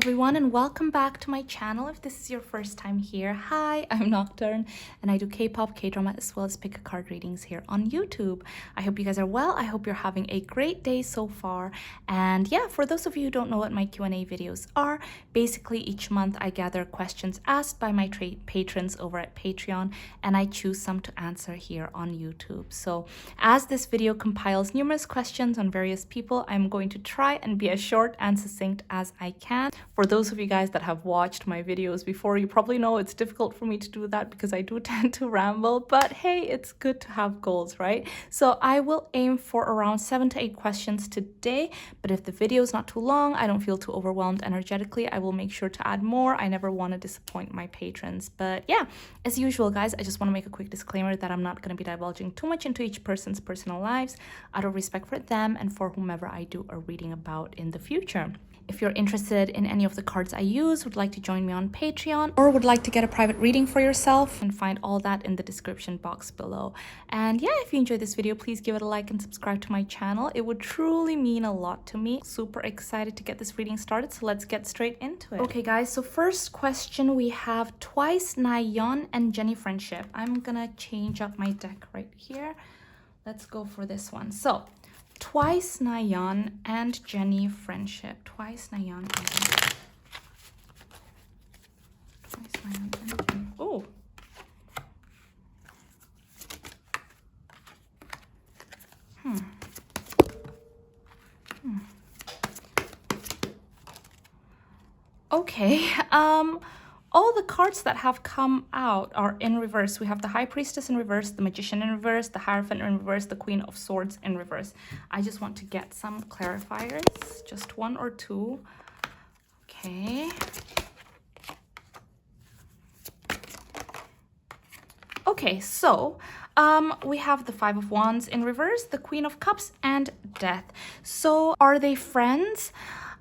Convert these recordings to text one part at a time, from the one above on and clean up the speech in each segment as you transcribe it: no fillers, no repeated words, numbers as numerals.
everyone, and welcome back to my channel. If this is your first time here, hi, I'm Nocturne and I do K-pop, K-drama, as well as pick a card readings here on YouTube. I hope you guys are well. I hope you're having a great day so far. And yeah, for those of you who don't know what my Q&A videos are, basically each month I gather questions asked by my patrons over at Patreon and I choose some to answer here on YouTube. So as this video compiles numerous questions on various people, I'm going to try and be as short and succinct as I can. For those of you guys that have watched my videos before, you probably know it's difficult for me to do that because I do tend to ramble, but hey, it's good to have goals, right? So I will aim for around 7 to 8 questions today, but if the video is not too long, I don't feel too overwhelmed energetically, I will make sure to add more. I never want to disappoint my patrons. But yeah, as usual, guys, I just want to make a quick disclaimer that I'm not going to be divulging too much into each person's personal lives out of respect for them and for whomever I do a reading about in the future. If you're interested in any of the cards I use, would like to join me on Patreon, or would like to get a private reading for yourself, and find all that in the description box below. And yeah, if you enjoyed this video, please give it a like and subscribe to my channel. It would truly mean a lot to me. Super excited to get this reading started, so let's get straight into it. Okay guys, so first question, we have Twice, Nayeon, and Jennie friendship. I'm gonna change up my deck right here. Let's go for this one. So Twice, Nayeon, and Jennie friendship. Twice, Nayeon, and Jennie. Twice, Nayeon, and Jennie. Oh. Okay. All the cards that have come out are in reverse. We have the High Priestess in reverse, the Magician in reverse, the Hierophant in reverse, the Queen of Swords in reverse. I just want to get some clarifiers, just 1 or 2. Okay. Okay, so we have the Five of Wands in reverse, the Queen of Cups, and Death. So are they friends?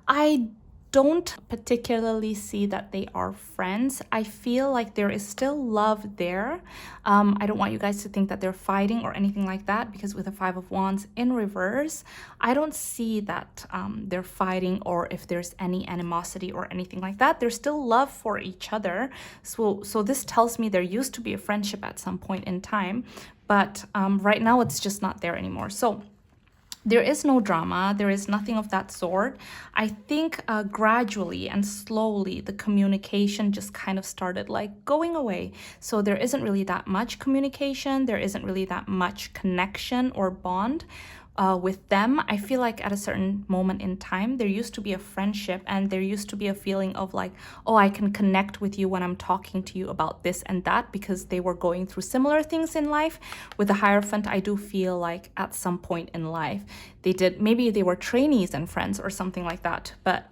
I don't particularly see that they are friends. I feel like there is still love there. I don't want you guys to think that they're fighting or anything like that, because with the Five of Wands in reverse, I don't see that they're fighting or if there's any animosity or anything like that. There's still love for each other. So this tells me there used to be a friendship at some point in time, but right now it's just not there anymore. So there is no drama. There is nothing of that sort. I think gradually and slowly the communication just kind of started like going away. So there isn't really that much communication. There isn't really that much connection or bond with them. I feel like at a certain moment in time, there used to be a friendship and there used to be a feeling of like, oh, I can connect with you when I'm talking to you about this and that, because they were going through similar things in life. With the Hierophant, I do feel like at some point in life, maybe they were trainees and friends or something like that. But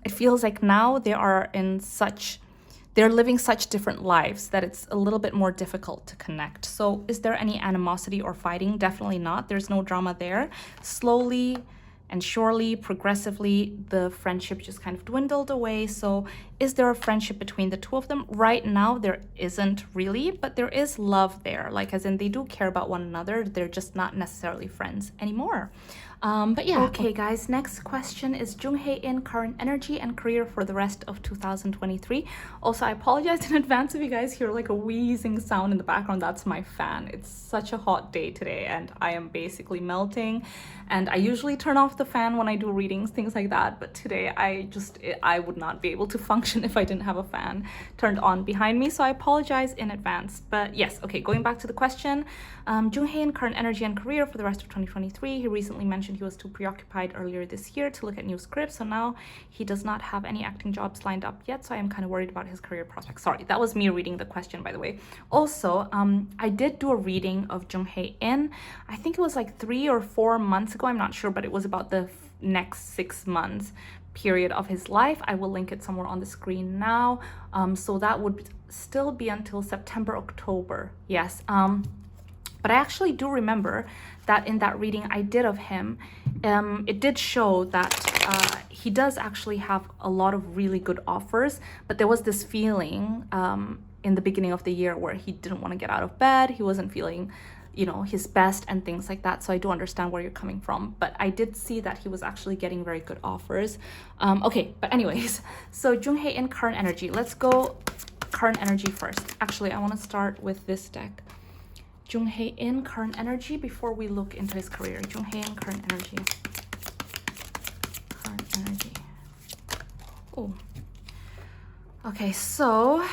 it feels like now they're living such different lives that it's a little bit more difficult to connect. So is there any animosity or fighting? Definitely not. There's no drama there. Slowly and surely, progressively, the friendship just kind of dwindled away. So is there a friendship between the two of them? Right now, there isn't really, but there is love there. Like, as in they do care about one another. They're just not necessarily friends anymore. But yeah. Okay, guys, next question is Jung Hae in current energy and career for the rest of 2023. Also, I apologize in advance if you guys hear like a wheezing sound in the background. That's my fan. It's such a hot day today and I am basically melting. And I usually turn off the fan when I do readings, things like that. But today I would not be able to function if I didn't have a fan turned on behind me. So I apologize in advance. But yes, okay, going back to the question. Jung Hae in current energy and career for the rest of 2023. He recently mentioned he was too preoccupied earlier this year to look at new scripts, so now he does not have any acting jobs lined up yet, so I am kind of worried about his career prospects. Sorry, that was me reading the question, by the way. Also, I did do a reading of Jung Hae in, I think it was like 3 or 4 months ago, I'm not sure, but it was about the next 6 months period of his life. I will link it somewhere on the screen now. So that would still be until September, October. Yes. But I actually do remember that in that reading I did of him, it did show that he does actually have a lot of really good offers, but there was this feeling in the beginning of the year where he didn't want to get out of bed. He wasn't feeling you know, his best and things like that. So I do understand where you're coming from, but I did see that he was actually getting very good offers. Okay, but anyways, so Jung Hae in current energy. Let's go current energy first. Actually, I want to start with this deck. Jung Hae in current energy before we look into his career. Jung Hae in current energy. Current energy. Oh. Okay, so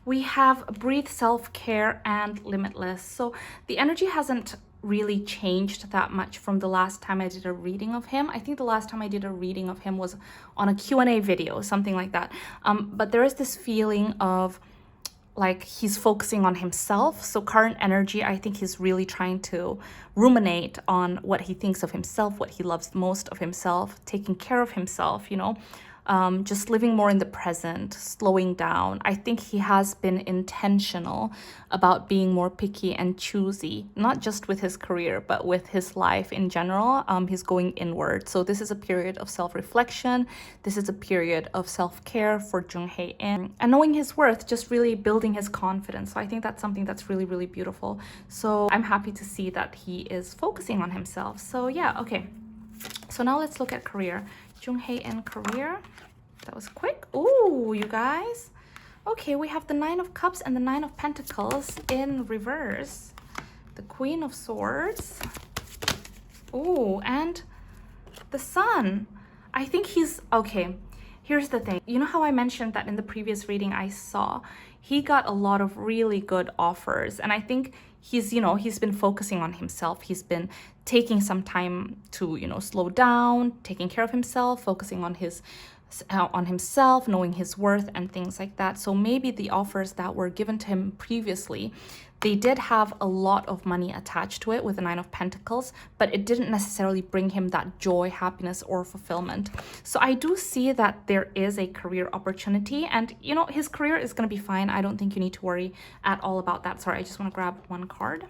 we have Breathe, Self-Care, and Limitless. So the energy hasn't really changed that much from the last time I did a reading of him. I think the last time I did a reading of him was on a Q&A video, something like that. But there is this feeling of like he's focusing on himself. So current energy, I think he's really trying to ruminate on what he thinks of himself, what he loves most of himself, taking care of himself, you know, just living more in the present, slowing down. I think he has been intentional about being more picky and choosy, not just with his career, but with his life in general. He's going inward. So this is a period of self-reflection. This is a period of self-care for Jung Hae in, and knowing his worth, just really building his confidence. So I think that's something that's really, really beautiful. So I'm happy to see that he is focusing on himself. So yeah, okay. So now let's look at career. Jung Hae in career. That was quick. Ooh, you guys. Okay, we have the Nine of Cups and the Nine of Pentacles in reverse. The Queen of Swords. Ooh, and the Sun. I think he's... Okay, here's the thing. You know how I mentioned that in the previous reading I saw, he got a lot of really good offers. And I think he's, you know, he's been focusing on himself. He's been taking some time to, you know, slow down, taking care of himself, focusing on himself, knowing his worth and things like that. So maybe the offers that were given to him previously, they did have a lot of money attached to it with the Nine of Pentacles, but it didn't necessarily bring him that joy, happiness, or fulfillment. So I do see that there is a career opportunity, and you know, his career is going to be fine. I don't think you need to worry at all about that. Sorry, I just want to grab one card.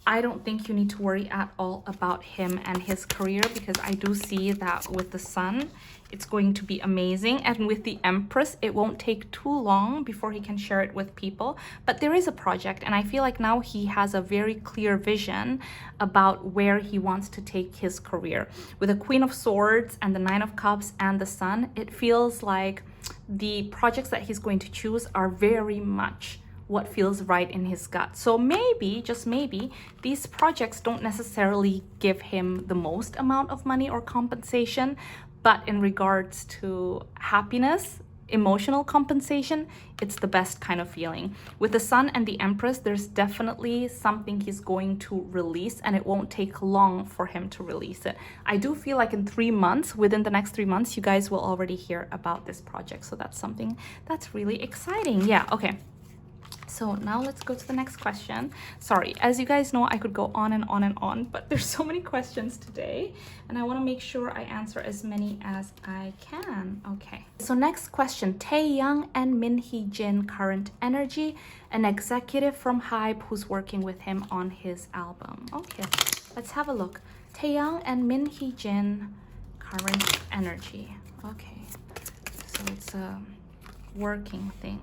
I don't think you need to worry at all about him and his career, because I do see that with the Sun, it's going to be amazing. And with the Empress, it won't take too long before he can share it with people. But there is a project, and I feel like now he has a very clear vision about where he wants to take his career. With the Queen of Swords and the Nine of Cups and the Sun, it feels like the projects that he's going to choose are very much what feels right in his gut. So maybe, just maybe, these projects don't necessarily give him the most amount of money or compensation, but in regards to happiness, emotional compensation, it's the best kind of feeling. With the Sun and the Empress, there's definitely something he's going to release, and it won't take long for him to release it. I do feel like in 3 months, within the next 3 months, you guys will already hear about this project. So that's something that's really exciting. Yeah, okay. So now let's go to the next question. Sorry, as you guys know, I could go on and on and on, but there's so many questions today, and I want to make sure I answer as many as I can. Okay. So next question, Taehyung and Hee Jin current energy, an executive from Hype who's working with him on his album. Okay, let's have a look. Taehyung and Hee Jin current energy. Okay, so it's a working thing.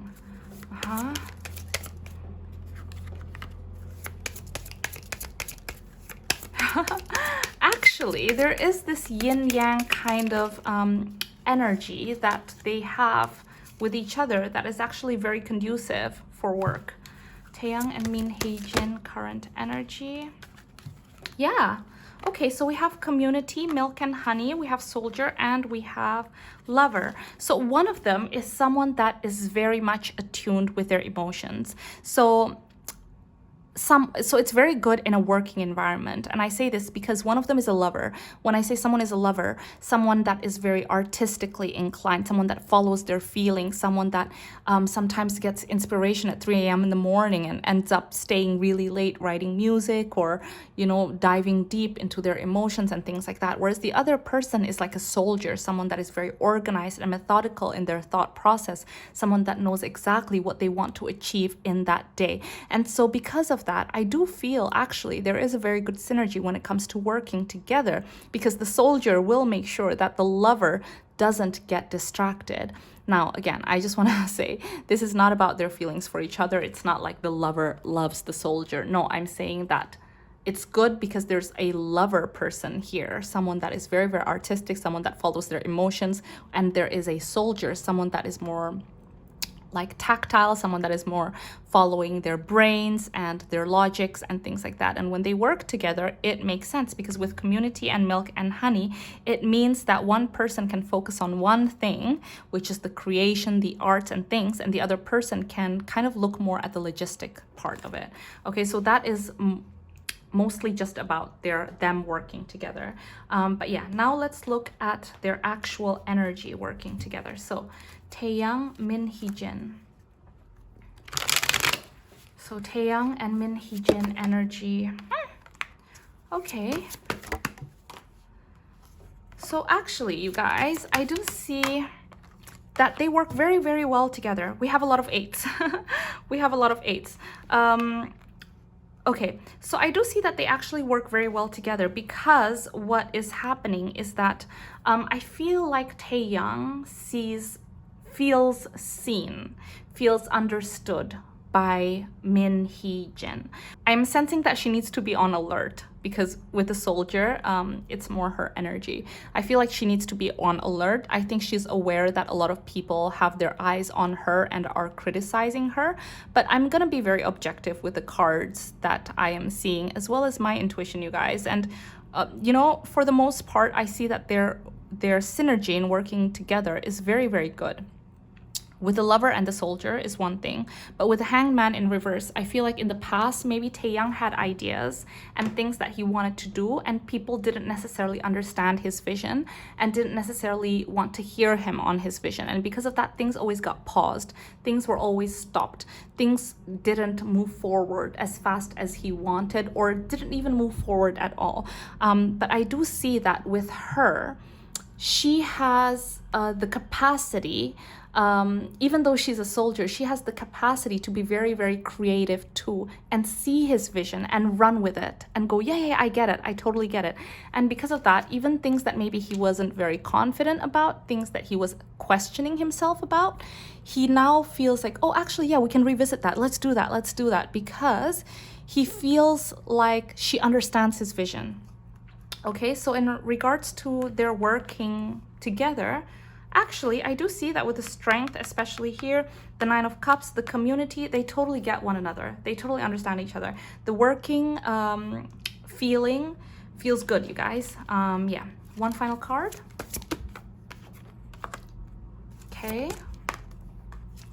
Actually, there is this yin-yang kind of energy that they have with each other that is actually very conducive for work. Taehyung and Hee Jin current energy. Yeah. Okay, so we have community, milk and honey, we have soldier, and we have lover. So one of them is someone that is very much attuned with their emotions. So it's very good in a working environment. And I say this because one of them is a lover. When I say someone is a lover, someone that is very artistically inclined, someone that follows their feelings, someone that sometimes gets inspiration at 3 a.m. in the morning and ends up staying really late writing music, or, you know, diving deep into their emotions and things like that. Whereas the other person is like a soldier, someone that is very organized and methodical in their thought process, someone that knows exactly what they want to achieve in that day. And so because of that, I do feel actually there is a very good synergy when it comes to working together, because the soldier will make sure that the lover doesn't get distracted. Now, again, I just want to say this is not about their feelings for each other. It's not like the lover loves the soldier. No, I'm saying that it's good because there's a lover person here, someone that is very, very artistic, someone that follows their emotions, and there is a soldier, someone that is more like tactile, someone that is more following their brains and their logics and things like that. And when they work together, it makes sense, because with community and milk and honey, it means that one person can focus on one thing, which is the creation, the arts and things, and the other person can kind of look more at the logistic part of it. Okay, so that is mostly just about them working together. But yeah, now let's look at their actual energy working together. So Taehyung, Min, Hee Jin. So Taehyung and Min, Hee Jin energy. Okay. So actually, you guys, I do see that they work very, very well together. We have a lot of eights. We have a lot of eights. Okay, so I do see that they actually work very well together, because what is happening is that I feel like Taehyung feels seen, feels understood by Min, Hee Jin. I'm sensing that she needs to be on alert, because with the soldier, it's more her energy. I feel like she needs to be on alert. I think she's aware that a lot of people have their eyes on her and are criticizing her, but I'm gonna be very objective with the cards that I am seeing, as well as my intuition, you guys. And you know, for the most part, I see that their synergy in working together is very, very good. With the lover and the soldier is one thing, but with the hanged man in reverse, I feel like in the past, maybe Taehyung had ideas and things that he wanted to do, and people didn't necessarily understand his vision and didn't necessarily want to hear him on his vision. And because of that, things always got paused. Things were always stopped. Things didn't move forward as fast as he wanted, or didn't even move forward at all. But I do see that with her, she has the capacity, even though she's a soldier, she has the capacity to be very, very creative too, and see his vision and run with it and go, yeah, I get it. I totally get it. And because of that, even things that maybe he wasn't very confident about, things that he was questioning himself about, he now feels like, oh, actually, yeah, we can revisit that. Let's do that, because he feels like she understands his vision. Okay, so in regards to their working together, actually, I do see that with the strength, especially here, the Nine of Cups, the community, they totally get one another. They totally understand each other. The working feeling feels good, you guys. Yeah, one final card. Okay,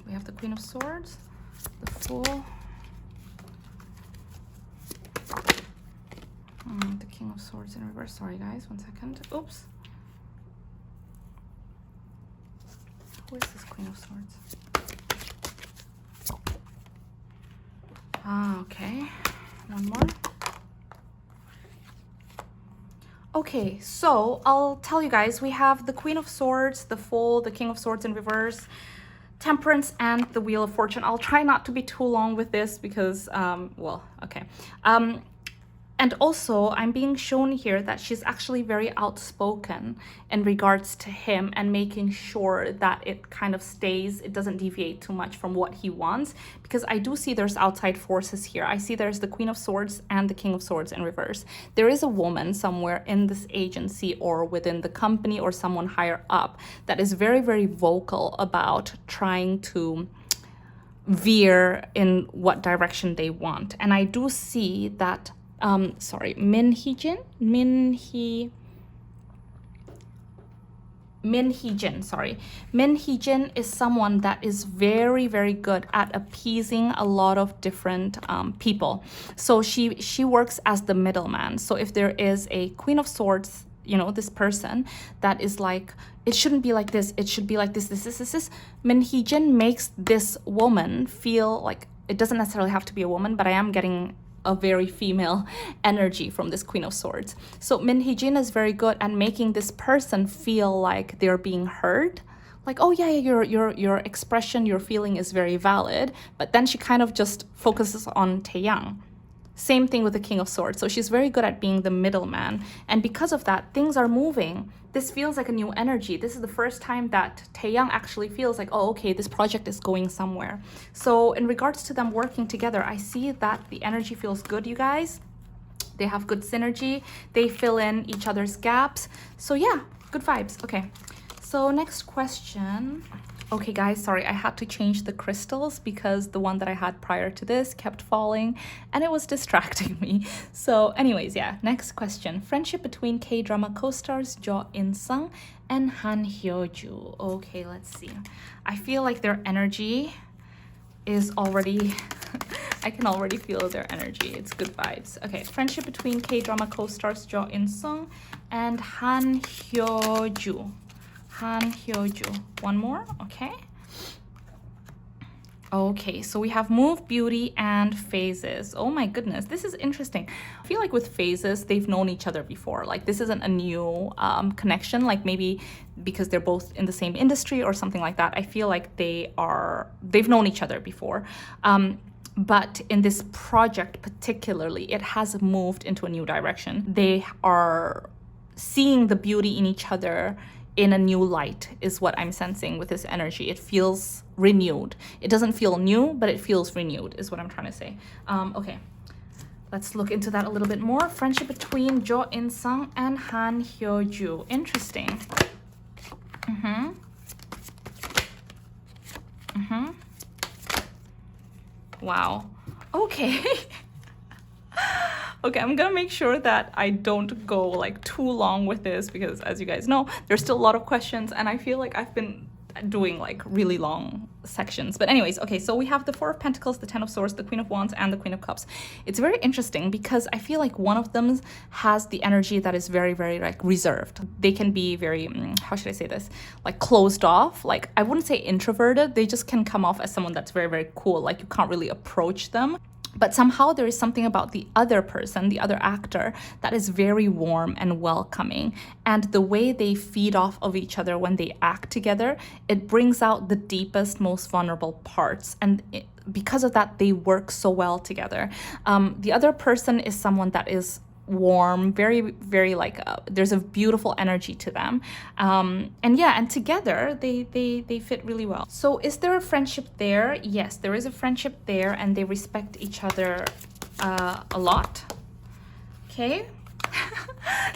we have the Queen of Swords, the Fool, the King of Swords in reverse. Sorry, guys, 1 second. Oops. Who is this Queen of Swords? Okay. One more. Okay, so I'll tell you guys, we have the Queen of Swords, the Fool, the King of Swords in reverse, Temperance, and the Wheel of Fortune. I'll try not to be too long with this because, well, okay. And also, I'm being shown here that she's actually very outspoken in regards to him, and making sure that it kind of stays, it doesn't deviate too much from what he wants, because I do see there's outside forces here. I see there's the Queen of Swords and the King of Swords in reverse. There is a woman somewhere in this agency or within the company or someone higher up that is very, very vocal about trying to veer in what direction they want. And I do see that Min, Hee Jin, Min, Hee Jin is someone that is very, very good at appeasing a lot of different people. So she works as the middleman. So if there is a Queen of Swords, you know, this person that is like, it shouldn't be like this, it should be like this. Min Hee Jin makes this woman feel like, it doesn't necessarily have to be a woman, but I am getting a very female energy from this Queen of Swords. So Min Hee Jin is very good at making this person feel like they're being heard. Like, oh yeah, your expression, your feeling is very valid. But then she kind of just focuses on Taehyung. Same thing with the King of Swords. So she's very good at being the middleman. And because of that, things are moving. This feels like a new energy. This is the first time that Taehyung actually feels like, oh, okay, this project is going somewhere. So in regards to them working together, I see that the energy feels good, you guys. They have good synergy. They fill in each other's gaps. So yeah, good vibes. Okay, so next question. Okay guys, sorry, I had to change the crystals because the one that I had prior to this kept falling and it was distracting me. So anyways, yeah, next question. Friendship between K-drama co-stars Jo In-sung and Hyo Joo. Okay, let's see. I feel like their energy is already... I can already feel their energy. It's good vibes. Okay, friendship between K-drama co-stars Jo In-sung and Hyo Joo. Hyo Joo. One more, okay. Okay, so we have Move, Beauty, and Phases. Oh my goodness, this is interesting. I feel like with Phases, they've known each other before. Like this isn't a new connection, like maybe because they're both in the same industry or something like that. I feel like they've known each other before. But in this project particularly, it has moved into a new direction. They are seeing the beauty in each other in a new light is what I'm sensing with this energy. It feels renewed. It doesn't feel new, but it feels renewed is what I'm trying to say. Okay, let's look into that a little bit more. Friendship between Jo In-sung and Hyo Joo. Interesting. Wow. Okay. Okay, I'm gonna make sure that I don't go like too long with this because as you guys know, there's still a lot of questions and I feel like I've been doing like really long sections. But anyways, okay, so we have the Four of Pentacles, the Ten of Swords, the Queen of Wands, and the Queen of Cups. It's very interesting because I feel like one of them has the energy that is very, very like reserved. They can be very, how should I say this? Like closed off. Like I wouldn't say introverted. They just can come off as someone that's very, very cool. Like you can't really approach them. But somehow there is something about the other person, the other actor, that is very warm and welcoming. And the way they feed off of each other when they act together, it brings out the deepest, most vulnerable parts. And because of that, they work so well together. The other person is someone that is warm, very, very like there's a beautiful energy to them, and yeah, and together they fit really well. So is there a friendship there? Yes, there is a friendship there, and they respect each other a lot. Okay.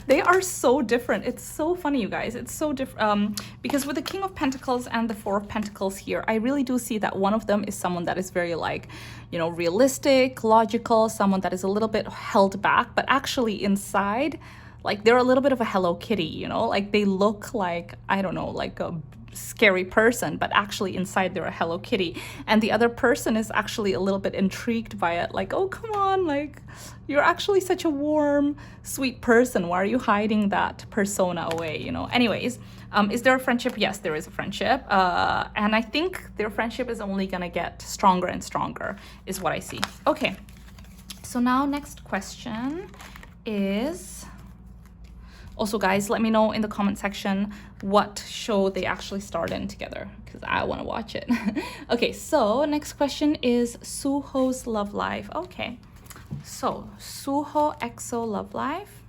They are so different. It's so funny, you guys. It's so different because with the King of Pentacles and the Four of Pentacles here, I really do see that one of them is someone that is very like, you know, realistic, logical, someone that is a little bit held back, but actually inside, like they're a little bit of a Hello Kitty, you know, like they look like, I don't know, like a scary person, but actually inside they're a Hello Kitty. And the other person is actually a little bit intrigued by it, like, oh, come on, like you're actually such a warm, sweet person. Why are you hiding that persona away, you know? Anyways, is there a friendship? Yes, there is a friendship. And I think their friendship is only gonna get stronger and stronger is what I see. Okay, so now next question is... Also, guys, let me know in the comment section what show they actually starred in together, because I want to watch it. Okay, so next question is Suho's love life. Okay, so Suho EXO love life.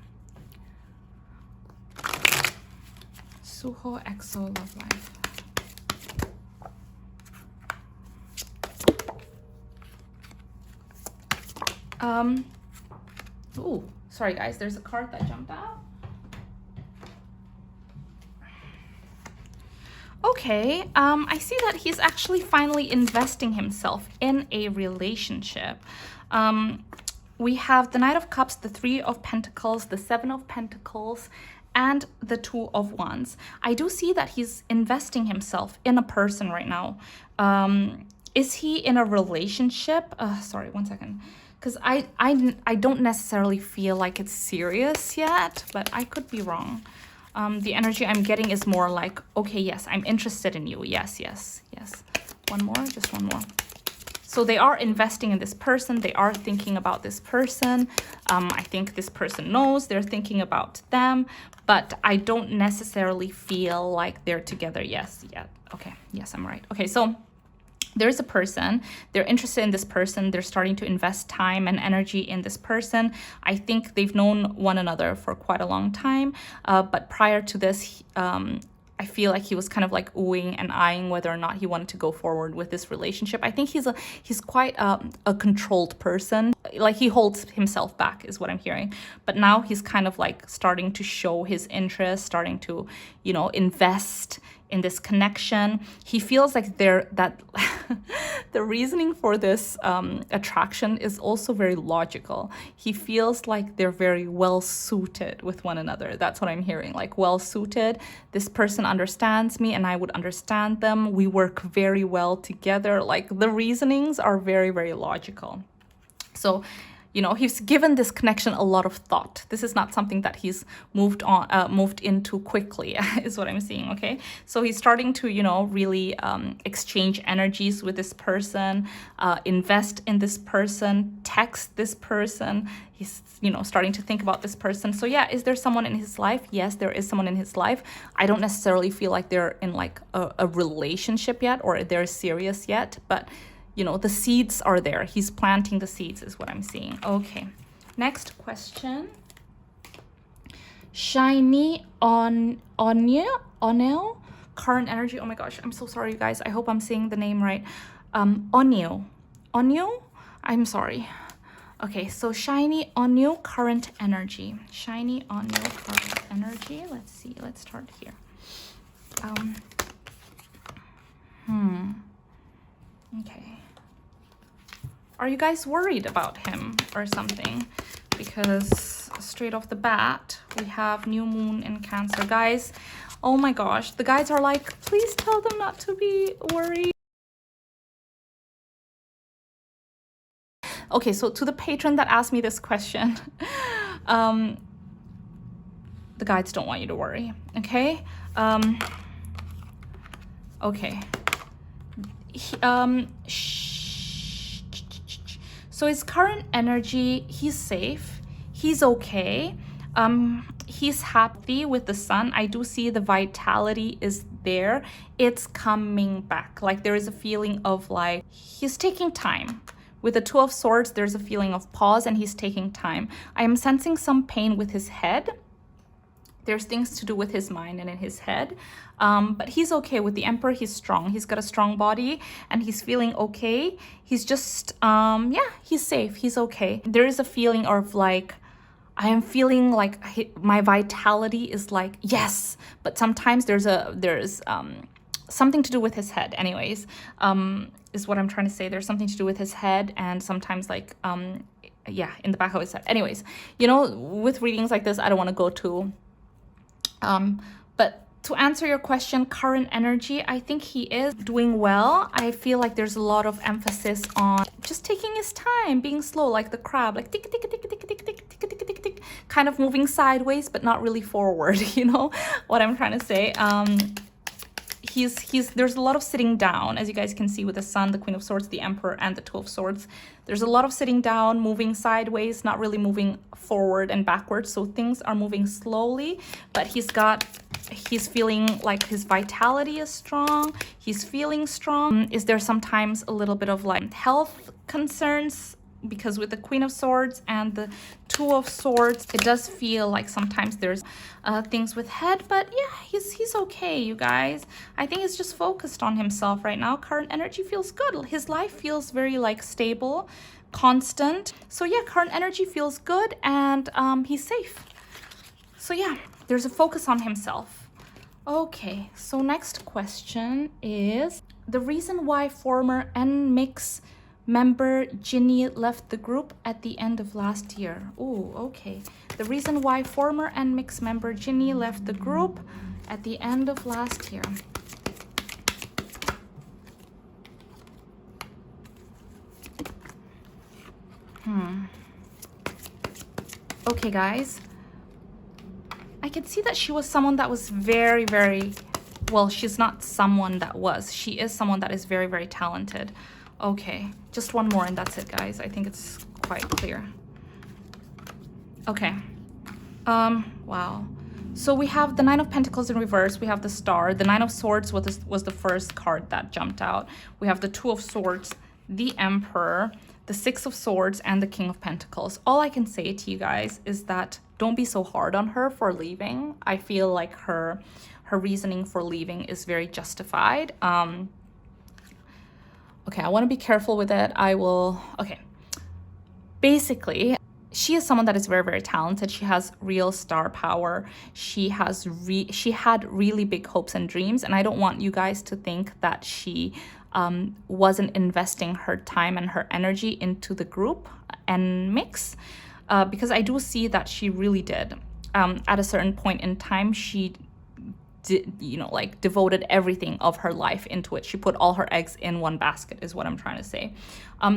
Suho EXO love life. Ooh, sorry guys, there's a card that jumped out. Okay, I see that he's actually finally investing himself in a relationship. We have the Knight of Cups, the Three of Pentacles, the Seven of Pentacles, and the Two of Wands. I do see that he's investing himself in a person right now. Is he in a relationship? Sorry, one second. Because I don't necessarily feel like it's serious yet, but I could be wrong. The energy I'm getting is more like, okay, yes, I'm interested in you. Yes, yes, yes. One more, just one more. So they are investing in this person. They are thinking about this person. I think this person knows they're thinking about them, but I don't necessarily feel like they're together. Yes, yeah. Okay, yes, I'm right. Okay, so there's a person, they're interested in this person, they're starting to invest time and energy in this person. I think they've known one another for quite a long time, but prior to this, I feel like he was kind of like oohing and eyeing whether or not he wanted to go forward with this relationship. I think he's quite a controlled person. Like he holds himself back is what I'm hearing. But now he's kind of like starting to show his interest, starting to, you know, invest in this connection. He feels like that the reasoning for this attraction is also very logical. He feels like they're very well suited with one another. That's what I'm hearing, like well suited. This person understands me and I would understand them. We work very well together. Like the reasonings are very, very logical. So, you know, he's given this connection a lot of thought. This is not something that he's moved into quickly, is what I'm seeing, okay? So he's starting to, you know, really exchange energies with this person, invest in this person, text this person. He's, you know, starting to think about this person. So yeah, is there someone in his life? Yes, there is someone in his life. I don't necessarily feel like they're in like a relationship yet or they're serious yet, but you know, the seeds are there. He's planting the seeds is what I'm seeing. Okay, next question. Shinee Onew, current energy. Oh my gosh, I'm so sorry, you guys. I hope I'm saying the name right. Onew, I'm sorry. Okay, so Shinee Onew, current energy. Shinee Onew, current energy. Let's see, let's start here. Okay. Are you guys worried about him or something? Because straight off the bat, we have new moon in Cancer. Guys, oh my gosh, the guys are like, please tell them not to be worried. Okay, so to the patron that asked me this question, the guides don't want you to worry, okay? Okay. So his current energy, he's safe, he's okay, he's happy with the sun. I do see the vitality is there. It's coming back. Like there is a feeling of like, he's taking time. With the Two of Swords, there's a feeling of pause and he's taking time. I am sensing some pain with his head. There's things to do with his mind and in his head. But he's okay with the Emperor. He's strong. He's got a strong body and he's feeling okay. He's just, yeah, he's safe. He's okay. There is a feeling of like, I am feeling like my vitality is like, yes, but sometimes there's something to do with his head anyways, is what I'm trying to say. There's something to do with his head and sometimes like, yeah, in the back of his head. Anyways, you know, with readings like this, I don't want to go too, but to answer your question, current energy, I think he is doing well. I feel like there's a lot of emphasis on just taking his time, being slow, like the crab, like tick, tick, tick, tick, tick, tick, tick, tick, tick, tick, kind of moving sideways, but not really forward, you know what I'm trying to say? There's a lot of sitting down, as you guys can see with the Sun, the Queen of Swords, the Emperor, and the Two of Swords. There's a lot of sitting down, moving sideways, not really moving forward and backwards. So things are moving slowly, but he's feeling like his vitality is strong. He's feeling strong. Is there sometimes a little bit of like health concerns? Because with the Queen of Swords and the Two of Swords, it does feel like sometimes there's things with head, but yeah, he's okay, you guys. I think he's just focused on himself right now. Current energy feels good. His life feels very like stable, constant. So yeah, current energy feels good and he's safe. So yeah, there's a focus on himself. Okay, so next question is the reason why former NMIXX member Jinni left the group at the end of last year. Oh, okay. The reason why former NMIXX member Jinni left the group at the end of last year. Okay, guys. I could see that she was someone that was very, very, well, she's not someone that was. She is someone that is very, very talented. Okay, just one more and that's it, guys. I think it's quite clear. Okay. Wow. So we have the Nine of Pentacles in reverse, we have the Star, the Nine of Swords was the first card that jumped out. We have the Two of Swords, the Emperor, the Six of Swords, and the King of Pentacles. All I can say to you guys is that don't be so hard on her for leaving. I feel like her reasoning for leaving is very justified. Okay, I want to be careful with it. Okay. Basically, she is someone that is very, very talented. She has real star power. She had really big hopes and dreams. And I don't want you guys to think that she wasn't investing her time and her energy into the group NMIXX, because I do see that she really did. At a certain point in time, she did, you know, like devoted everything of her life into it. She put all her eggs in one basket is what I'm trying to say.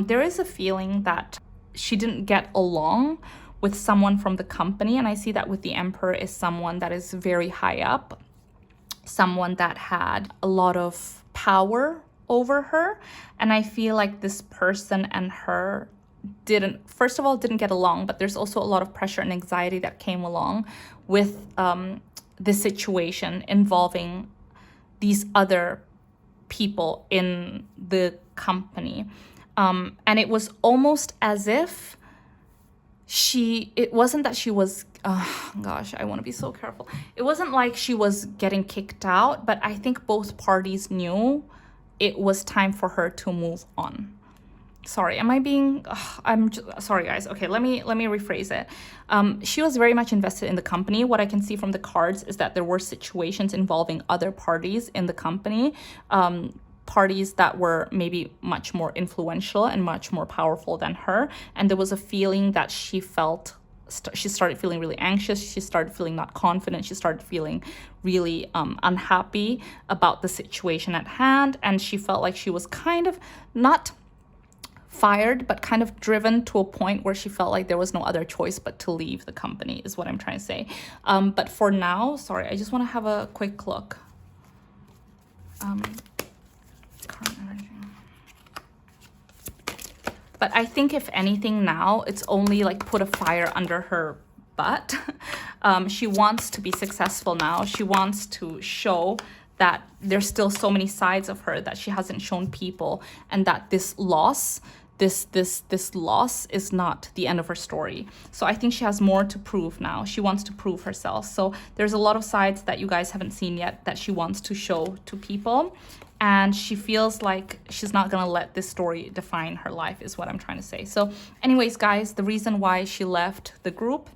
There is a feeling that she didn't get along with someone from the company, and I see that with the Emperor is someone that is very high up, someone that had a lot of power over her, and I feel like this person and her first of all didn't get along, but there's also a lot of pressure and anxiety that came along with this situation involving these other people in the company. And it was almost as if it wasn't that she was, gosh, I want to be so careful. It wasn't like she was getting kicked out, but I think both parties knew it was time for her to move on. Sorry, sorry guys. Okay, let me rephrase it. She was very much invested in the company. What I can see from the cards is that there were situations involving other parties in the company, parties that were maybe much more influential and much more powerful than her. And there was a feeling that she started feeling really anxious. She started feeling not confident. She started feeling really unhappy about the situation at hand. And she felt like she was kind of not fired, but kind of driven to a point where she felt like there was no other choice but to leave the company, is what I'm trying to say. But for now, sorry, I just want to have a quick look. Current energy. But I think if anything now, it's only like put a fire under her butt. She wants to be successful now. She wants to show that there's still so many sides of her that she hasn't shown people, and that this loss is not the end of her story. So I think she has more to prove now. She wants to prove herself. So there's a lot of sides that you guys haven't seen yet that she wants to show to people. And she feels like she's not gonna let this story define her life, is what I'm trying to say. So anyways, guys, the reason why she left the group,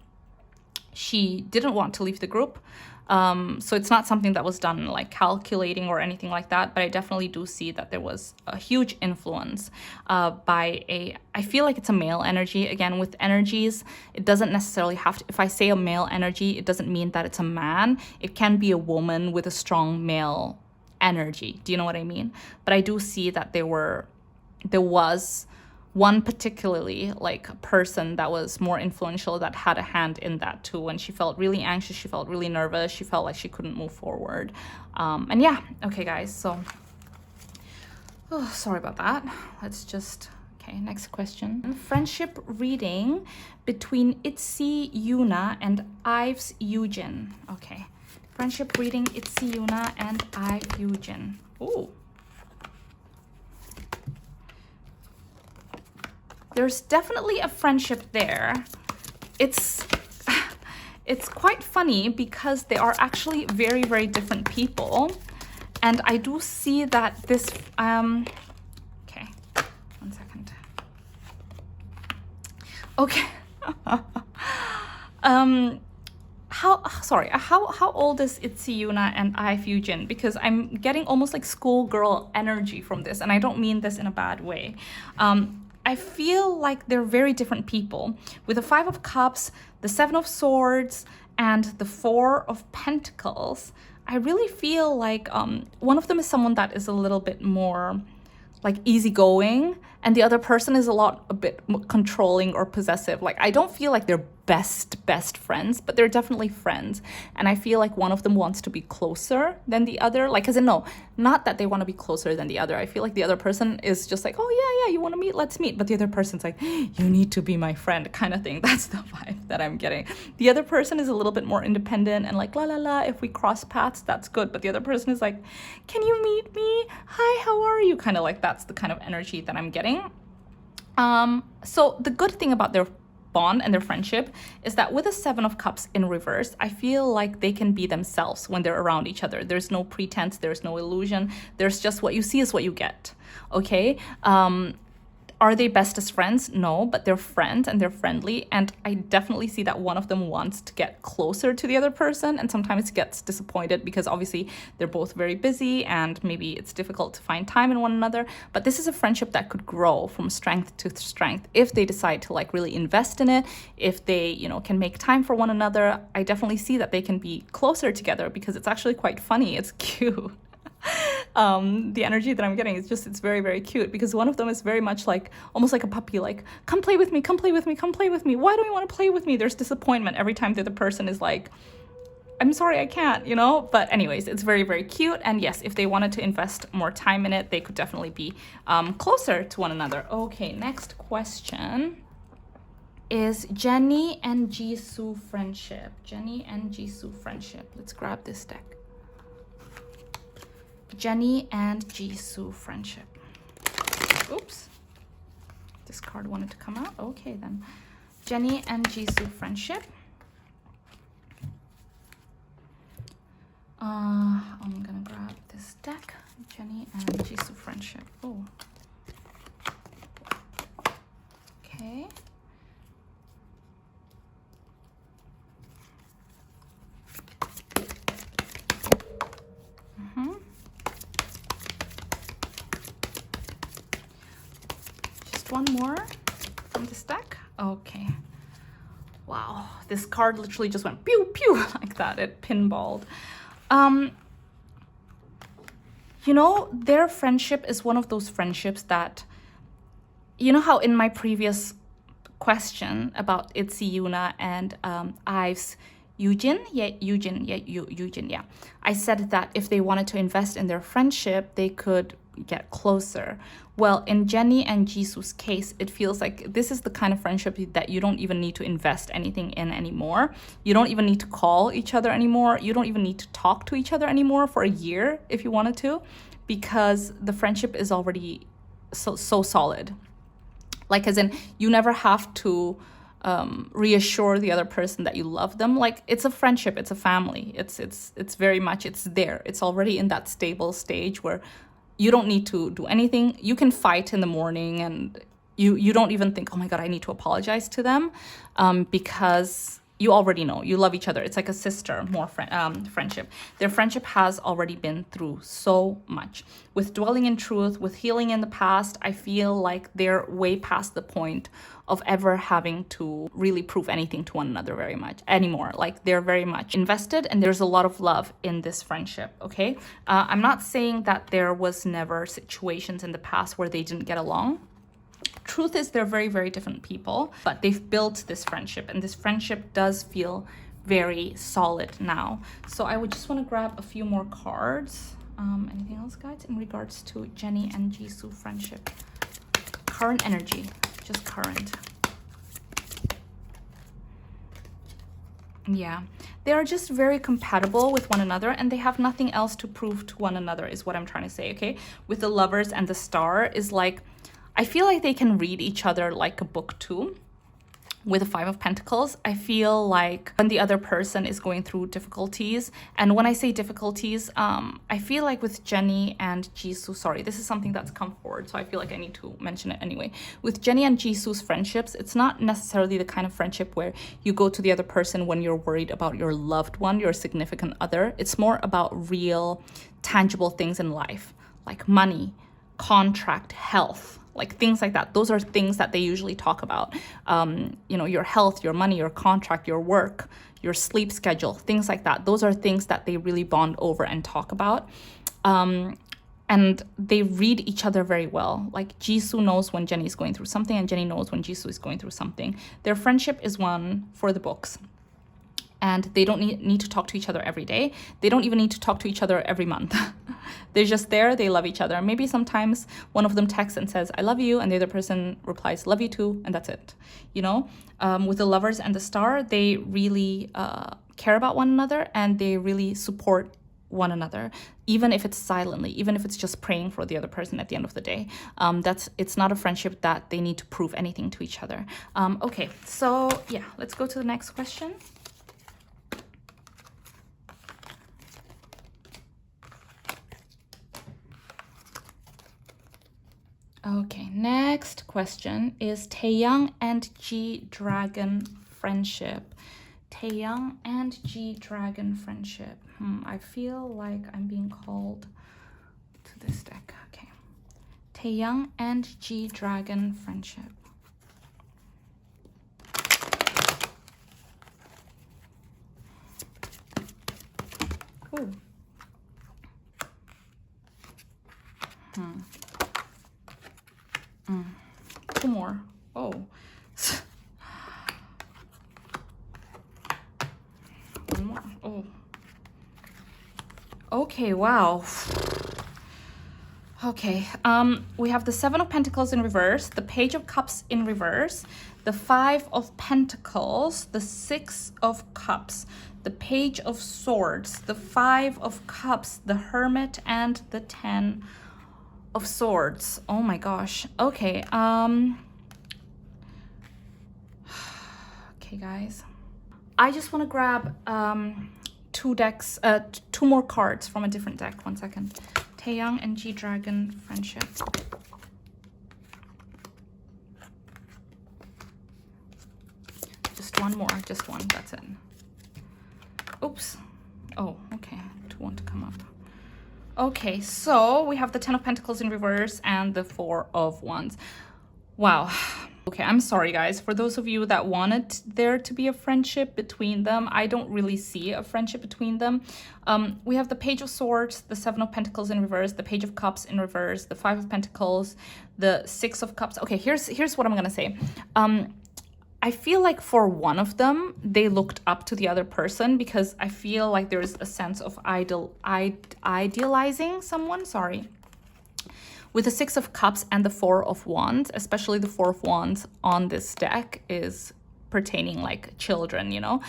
she didn't want to leave the group. So it's not something that was done like calculating or anything like that, but I definitely do see that there was a huge influence by I feel like it's a male energy. Again, with energies, it doesn't necessarily have to, if I say a male energy, it doesn't mean that it's a man. It can be a woman with a strong male energy. Do you know what I mean? But I do see that there was one particularly like person that was more influential that had a hand in that too. And she felt really anxious. She felt really nervous. She felt like she couldn't move forward. And yeah, okay, guys. So, sorry about that. Let's just, okay, next question. Friendship reading between Itzy, Yuna, and Ives, Yujin. Okay. Friendship reading, Itzy, Yuna, and Yujin. Ooh. There's definitely a friendship there. It's quite funny because they are actually very, very different people. And I do see that this, okay, 1 second. Okay. How old is Itzy, Yuna, and Yujin? Because I'm getting almost like schoolgirl energy from this, and I don't mean this in a bad way. I feel like they're very different people. With the 5 of Cups, the 7 of Swords, and the 4 of Pentacles, I really feel like one of them is someone that is a little bit more like easygoing, and the other person is a bit controlling or possessive. Like, I don't feel like they're best friends, but they're definitely friends. And I feel like one of them wants to be closer than the other. Like, as in, no, not that they want to be closer than the other. I feel like the other person is just like, oh yeah, you want to meet, let's meet. But the other person's like, you need to be my friend, kind of thing. That's the vibe that I'm getting. The other person is a little bit more independent and like, la, if we cross paths, that's good. But the other person is like, can you meet me? Hi, how are you? Kind of like, that's the kind of energy that I'm getting. So the good thing about their bond and their friendship is that with a 7 of Cups in reverse, I feel like they can be themselves when they're around each other. There's no pretense, there's no illusion, there's just what you see is what you get, okay? Are they bestest friends? No, but they're friends and they're friendly. And I definitely see that one of them wants to get closer to the other person and sometimes gets disappointed because obviously they're both very busy and maybe it's difficult to find time in one another. But this is a friendship that could grow from strength to strength if they decide to like really invest in it, if they, you know, can make time for one another. I definitely see that they can be closer together because it's actually quite funny. It's cute. The energy that I'm getting is just, it's very, very cute because one of them is very much like, almost like a puppy, like, come play with me, come play with me, come play with me. Why do you want to play with me? There's disappointment every time the other person is like, I'm sorry, I can't, you know? But anyways, it's very, very cute. And yes, if they wanted to invest more time in it, they could definitely be closer to one another. Okay, next question is Jennie and Jisoo friendship. Jennie and Jisoo friendship. Let's grab this deck. Jennie and Jisoo friendship. Oops. This card wanted to come out. Okay, then. Jennie and Jisoo friendship. I'm gonna grab this deck. Jennie and Jisoo friendship. Oh. Okay. One more from this deck. Okay. Wow, this card literally just went pew pew like that. It pinballed. You know, their friendship is one of those friendships that, you know how in my previous question about Itzy, Yuna, and Ives, Yujin, yeah. I said that if they wanted to invest in their friendship, they could get closer. Well, in Jennie and Jisoo's case, it feels like this is the kind of friendship that you don't even need to invest anything in anymore. You don't even need to call each other anymore. You don't even need to talk to each other anymore for a year if you wanted to, because the friendship is already so solid. Like, as in, you never have to reassure the other person that you love them. Like, it's a friendship, it's a family. It's very much, it's there. It's already in that stable stage where you don't need to do anything. You can fight in the morning and you don't even think, oh my God, I need to apologize to them, because you already know you love each other. It's like a sister, more friendship. Their friendship has already been through so much. With dwelling in truth, with healing in the past, I feel like they're way past the point of ever having to really prove anything to one another very much anymore. Like, they're very much invested and there's a lot of love in this friendship, okay? I'm not saying that there was never situations in the past where they didn't get along. Truth is, they're very, very different people, but they've built this friendship and this friendship does feel very solid now. So I would just want to grab a few more cards. Anything else, guys, in regards to Jennie and Jisoo friendship? Current energy, just current. Yeah, they are just very compatible with one another and they have nothing else to prove to one another is what I'm trying to say, okay? With the Lovers and the Star is like, I feel like they can read each other like a book too. With the 5 of Pentacles, I feel like when the other person is going through difficulties, and when I say difficulties, I feel like with Jennie and Jisoo, sorry, this is something that's come forward, so I feel like I need to mention it anyway. With Jennie and Jisoo's friendships, it's not necessarily the kind of friendship where you go to the other person when you're worried about your loved one, your significant other. It's more about real, tangible things in life, like money, contract, health, like things like that. Those are things that they usually talk about. You know, your health, your money, your contract, your work, your sleep schedule, things like that. Those are things that they really bond over and talk about. And and they read each other very well. Like Jisoo knows when Jennie's going through something, and Jennie knows when Jisoo is going through something. Their friendship is one for the books. And they don't need to talk to each other every day. They don't even need to talk to each other every month. They're just there, they love each other. Maybe sometimes one of them texts and says, I love you, and the other person replies, love you too, and that's it. You know, with the lovers and the star, they really care about one another, and they really support one another, even if it's silently, even if it's just praying for the other person at the end of the day. It's not a friendship that they need to prove anything to each other. Okay, so yeah, let's go to the next question. Okay, next question is Taehyung and G-Dragon friendship. Taehyung and G-Dragon friendship. I feel like I'm being called to this deck. Okay. Taehyung and G-Dragon friendship. Ooh. Two more. Oh. One more. Oh. Okay, wow. Okay, we have the Seven of Pentacles in reverse, the Page of Cups in reverse, the Five of Pentacles, the Six of Cups, the Page of Swords, the Five of Cups, the Hermit, and the Ten of Swords. Oh my gosh. Okay, okay guys, I just want to grab two more cards from a different deck. 1 second. Taehyung and G-Dragon friendship. Just one more, just one, that's it. Oops. Oh, okay, two want to come up. Okay, so we have the Ten of Pentacles in reverse and the Four of Wands. Wow. Okay, I'm sorry guys. For those of you that wanted there to be a friendship between them, I don't really see a friendship between them. We have the Page of Swords, the Seven of Pentacles in reverse, the Page of Cups in reverse, the Five of Pentacles, the Six of Cups. Okay, here's what I'm gonna say. I feel like for one of them, they looked up to the other person, because I feel like there's a sense of idealizing someone, sorry. With the Six of Cups and the Four of Wands, especially the Four of Wands on this deck is pertaining like children, you know.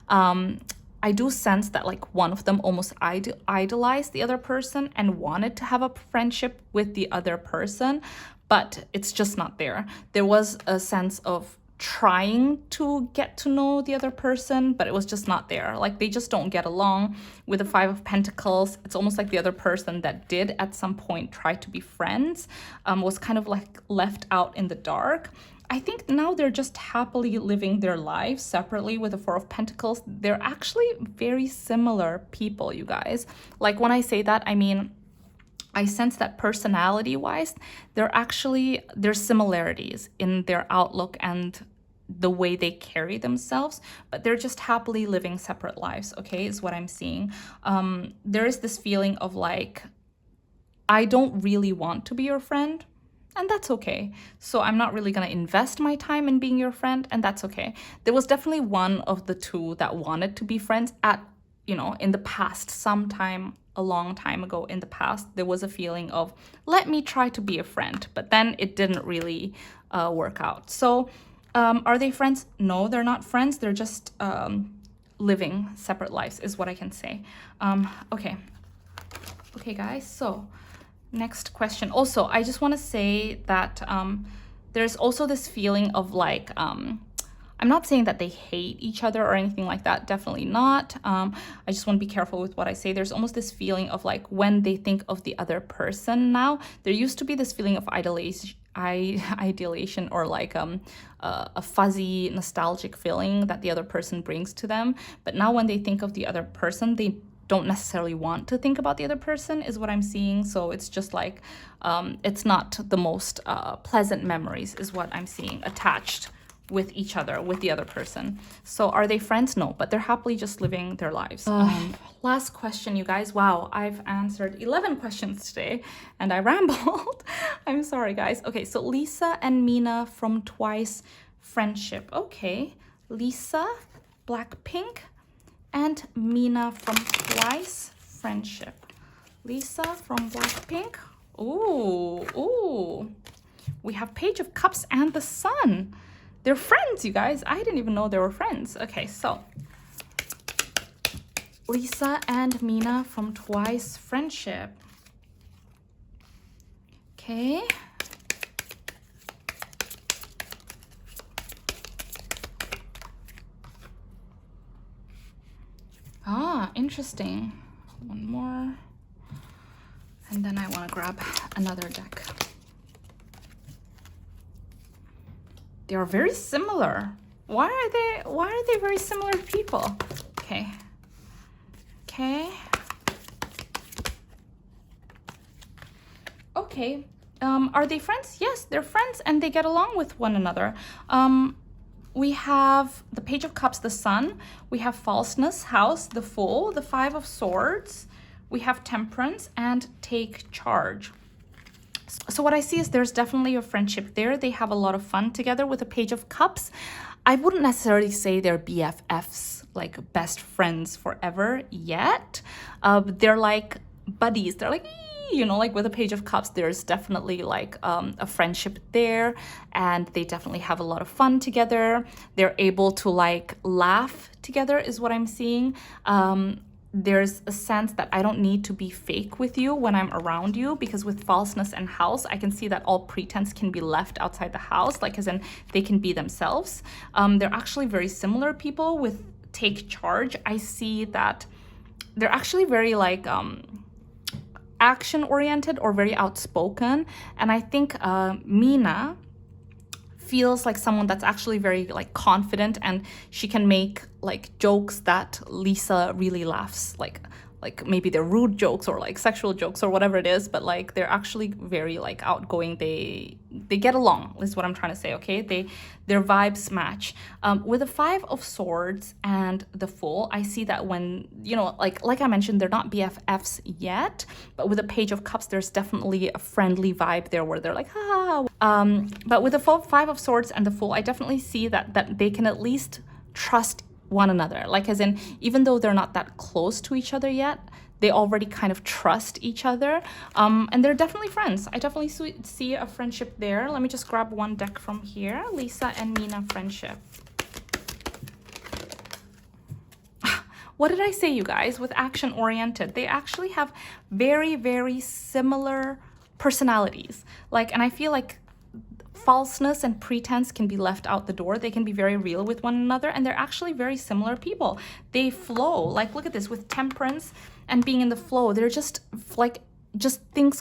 I do sense that like one of them almost idolized the other person and wanted to have a friendship with the other person, but it's just not there. There was a sense of trying to get to know the other person, but it was just not there. Like they just don't get along. With the Five of Pentacles, it's almost like the other person that did at some point try to be friends was kind of like left out in the dark. I think now they're just happily living their lives separately with the Four of Pentacles. They're actually very similar people, you guys. Like when I say that, I mean, I sense that personality-wise, there's similarities in their outlook and the way they carry themselves, but they're just happily living separate lives, okay, is what I'm seeing. There is this feeling of like, I don't really want to be your friend, and that's okay. So I'm not really gonna invest my time in being your friend, and that's okay. There was definitely one of the two that wanted to be friends at, you know, in the past, sometime a long time ago in the past, there was a feeling of, let me try to be a friend, but then it didn't really work out. So are they friends? No, they're not friends. They're just living separate lives is what I can say. Okay, guys, so next question. Also, I just want to say that there's also this feeling of like, I'm not saying that they hate each other or anything like that, definitely not. I just want to be careful with what I say. There's almost this feeling of like when they think of the other person now, there used to be this feeling of ideation or like a fuzzy nostalgic feeling that the other person brings to them. But now when they think of the other person, they don't necessarily want to think about the other person is what I'm seeing. So it's just like, it's not the most pleasant memories is what I'm seeing attached with each other, with the other person. So are they friends? No, but they're happily just living their lives. Last question, you guys. Wow, I've answered 11 questions today and I rambled. I'm sorry, guys. Okay, so Lisa and Mina from Twice friendship. Okay, Lisa, Blackpink, and Mina from Twice friendship. Lisa from Blackpink. Ooh. We have Page of Cups and the Sun. They're friends, you guys. I didn't even know they were friends. Okay, so Lisa and Mina from Twice friendship. Okay. Ah, interesting. One more. And then I want to grab another deck. They are very similar. Why are they very similar people? Okay. Okay. Are they friends? Yes, they're friends and they get along with one another. We have the Page of Cups, the Sun. We have Falseness, House, the Fool, the Five of Swords. We have Temperance and Take Charge. So what I see is there's definitely a friendship there. They have a lot of fun together with the Page of Cups. I wouldn't necessarily say they're BFFs, like best friends forever yet. They're like buddies. They're like, you know, like with the Page of Cups, there's definitely like a friendship there, and they definitely have a lot of fun together. They're able to like laugh together is what I'm seeing. There's a sense that I don't need to be fake with you when I'm around you, because with Falseness and House, I can see that all pretense can be left outside the house, like as in they can be themselves. They're actually very similar people. With Take Charge, I see that they're actually very like action oriented or very outspoken, and I think Mina feels like someone that's actually very like confident, and she can make like jokes that Lisa really laughs, like maybe they're rude jokes or like sexual jokes or whatever it is, but like they're actually very like outgoing. They get along is what I'm trying to say. Okay, their vibes match. With the Five of Swords and the Fool, I see that when, you know, like I mentioned, they're not BFFs yet, but with the Page of Cups, there's definitely a friendly vibe there where they're like, ha. But with the Five of Swords and the Fool, I definitely see that they can at least trust one another, like as in, even though they're not that close to each other yet, they already kind of trust each other, and they're definitely friends. I definitely see a friendship there. Let me just grab one deck from here. Lisa and Mina friendship. What did I say, you guys? With action oriented, they actually have very, very similar personalities. Like, and I feel like falseness and pretense can be left out the door. They can be very real with one another, and they're actually very similar people. They flow. Like, look at this, with Temperance and being in the flow, they're just like,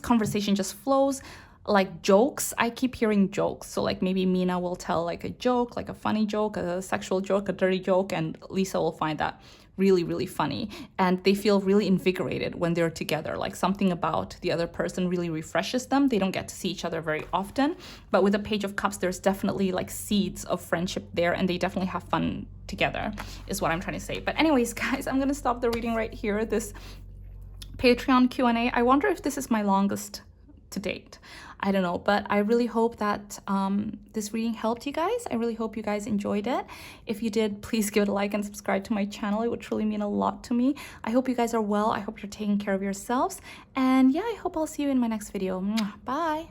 conversation just flows. Like jokes, I keep hearing jokes. So like maybe Mina will tell like a joke, like a funny joke, a sexual joke, a dirty joke, and Lisa will find that really, really funny. And they feel really invigorated when they're together. Like something about the other person really refreshes them. They don't get to see each other very often. But with the Page of Cups, there's definitely like seeds of friendship there, and they definitely have fun together, is what I'm trying to say. But anyways, guys, I'm gonna stop the reading right here. This Patreon Q&A. I wonder if this is my longest to date. I don't know, but I really hope that this reading helped you guys. I really hope you guys enjoyed it. If you did, please give it a like and subscribe to my channel. It would truly mean a lot to me. I hope you guys are well. I hope you're taking care of yourselves. And yeah, I hope I'll see you in my next video. Bye.